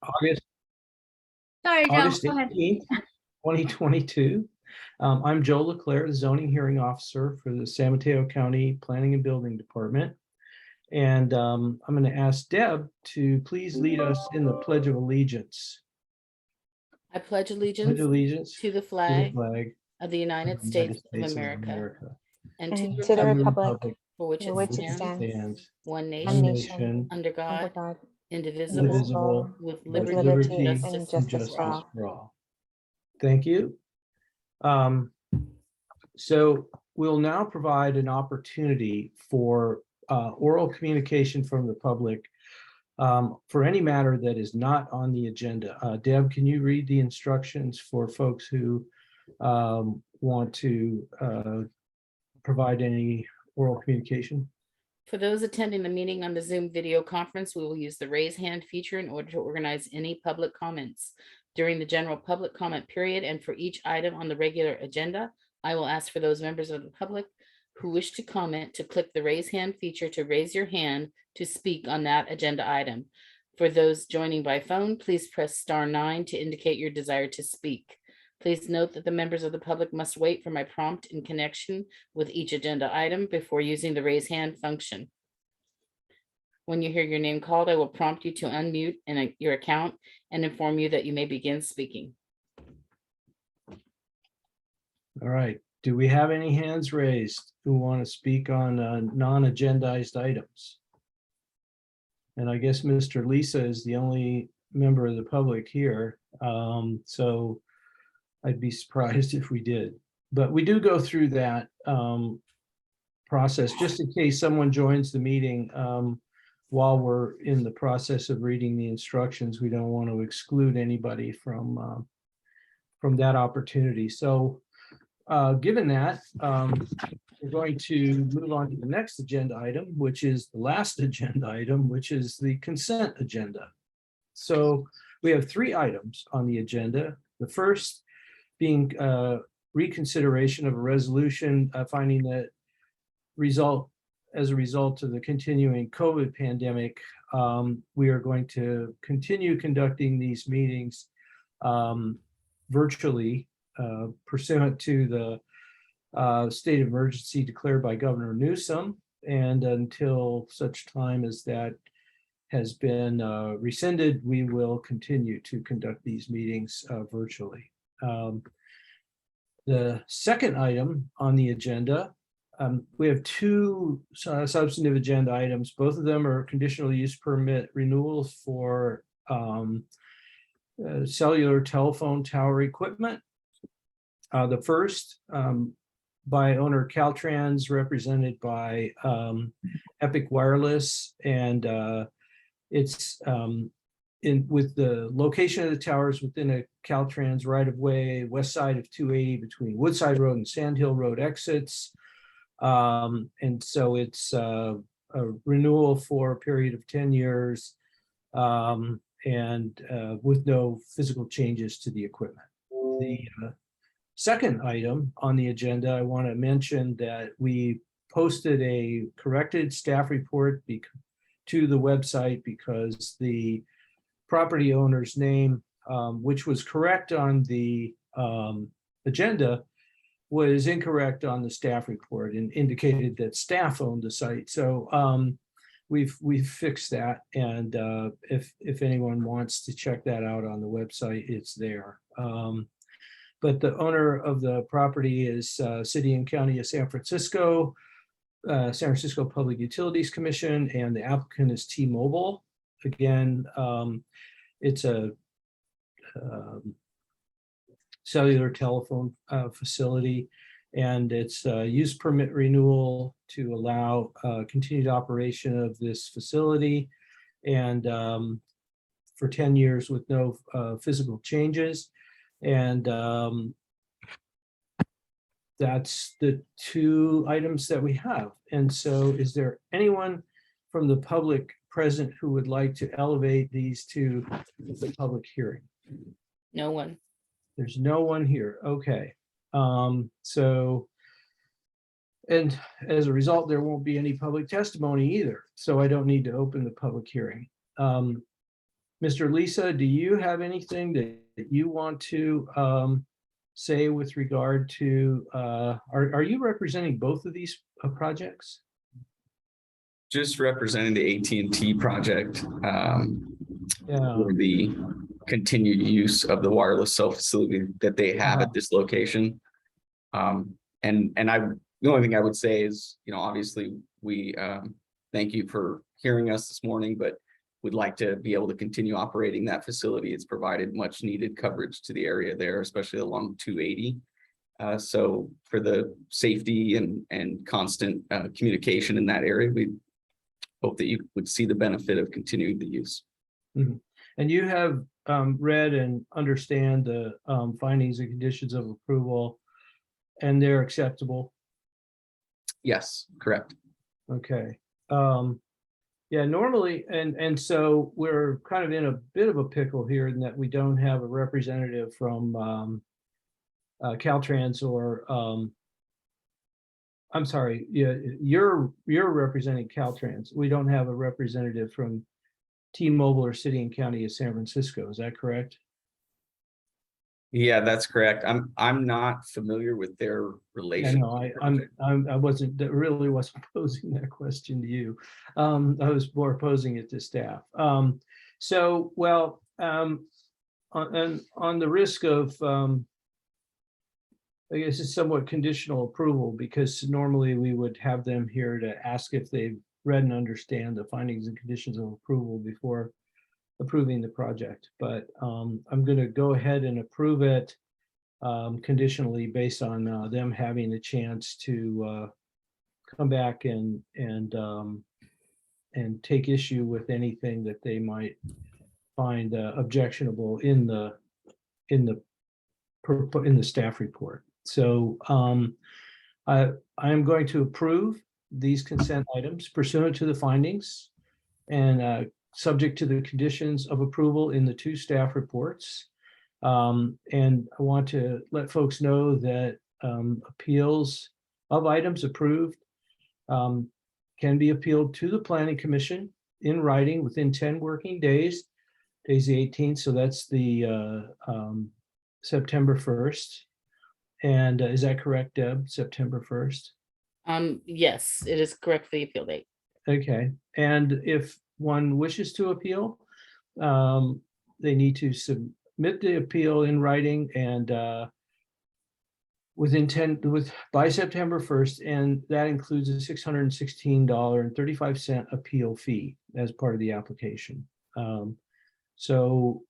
August Sorry, Joe, August go ahead. 18th, 2022. I'm Joe Leclerc, the zoning hearing officer for the San Mateo County Planning and Building Department. And I'm going to ask Deb to please lead us in the Pledge of Allegiance. I pledge Pledge allegiance allegiance to the to the flag flag of the United of the States United of States of America America, and to and the to the republic republic for which for it which it stands, stands, one one nation, nation, under under God, God, indivisible, indivisible, with with liberty and liberty justice and and justice justice for all. for all. Thank you. So we'll now provide an opportunity for oral communication from the public for any matter that is not on the agenda. Deb, can you read the instructions for folks who want to provide any oral communication? For those attending the meeting on the Zoom video conference, we will use the raise hand feature in order to organize any public comments. During the general public comment period and for each item on the regular agenda, I will ask for those members of the public who wish to comment to click the raise hand feature to raise your hand to speak on that agenda item. For those joining by phone, please press *9 to indicate your desire to speak. Please note that the members of the public must wait for my prompt in connection with each agenda item before using the raise hand function. When you hear your name called, I will prompt you to unmute your account and inform you that you may begin speaking. All right. Do we have any hands raised who want to speak on non-agendized items? And I guess Mr. Lisa is the only member of the public here. So I'd be surprised if we did. But we do go through that process just in case someone joins the meeting while we're in the process of reading the instructions. We don't want to exclude anybody from that opportunity. So given that, we're going to move on to the next agenda item, which is the last agenda item, which is the consent agenda. So we have 3 items on the agenda. The first being reconsideration of a resolution finding that as a result of the continuing COVID pandemic, we are going to continue conducting these meetings virtually pursuant to the state of emergency declared by Governor Newsom, and until such time as that has been rescinded, we will continue to conduct these meetings virtually. The second item on the agenda, we have 2 substantive agenda items. Both of them are conditional use permit renewals for cellular telephone tower equipment. The first by owner Caltrans, represented by Epic Wireless, and it's with the location of the towers within a Caltrans right-of-way, west side of 280 between Woodside Road and Sand Hill Road exits. And so it's a renewal for a period of 10 years and with no physical changes to the equipment. The second item on the agenda, I want to mention that we posted a corrected staff report to the website because the property owner's name, which was correct on the agenda, was incorrect on the staff report and indicated that staff owned the site. So we've fixed that, and if anyone wants to check that out on the website, it's there. But the owner of the property is City and County of San Francisco Public Utilities Commission, and the applicant is T-Mobile. Again, it's a cellular telephone facility, and it's a use permit renewal to allow continued operation of this facility, and for 10 years with no physical changes. And that's the 2 items that we have. And so is there anyone from the public present who would like to elevate these to the public hearing? No one. There's no one here. Okay. So, and as a result, there won't be any public testimony either. So I don't need to open the public hearing. Mr. Lisa, do you have anything that you want to say with regard to, are you representing both of these projects? Just representing the AT&T project, Yeah. for the continued use of the wireless cell facility that they have at this location. The only thing I would say is, obviously we thank you for hearing us this morning, but we'd like to be able to continue operating that facility. It's provided much needed coverage to the area there, especially along 280. So for the safety and constant communication in that area, we hope that you would see the benefit of continuing the use. Mhm. And you have read and understand the findings and conditions of approval, and they're acceptable. Yes, correct. Okay. Yeah, normally, and so we're kind of in a bit of a pickle here in that we don't have a representative from Caltrans or I'm sorry, yeah, you're representing Caltrans. We don't have a representative from T-Mobile or City and County of San Francisco. Is that correct? Yeah, that's correct. I'm not familiar with their Yeah, relation. no, I wasn't, that really wasn't posing that question to you. I was more posing it to staff. So, well, on the risk of, I guess it's somewhat conditional approval, because normally we would have them here to ask if they've read and understand the findings and conditions of approval before approving the project. But I'm going to go ahead and approve it conditionally based on them having a chance to come back and take issue with anything that they might find objectionable in the staff report. So I am going to approve these consent items pursuant to the findings and subject to the conditions of approval in the two staff reports. And I want to let folks know that appeals of items approved can be appealed to the Planning Commission in writing within 10 working days. Today's the 18th, so that's the September 1st. And is that correct, Deb? September 1st? Yes, it is correct for the appeal date. Okay, and if one wishes to appeal, they need to submit the appeal in writing and by September 1st, and that includes a $616.35 appeal fee as part of the application. So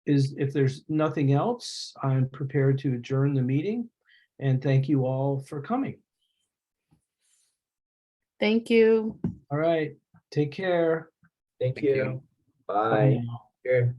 if there's nothing else, I'm prepared to adjourn the meeting, and thank you all for coming. Thank you. All right, take care. Thank Thank you. you. Bye Bye. now. Sure.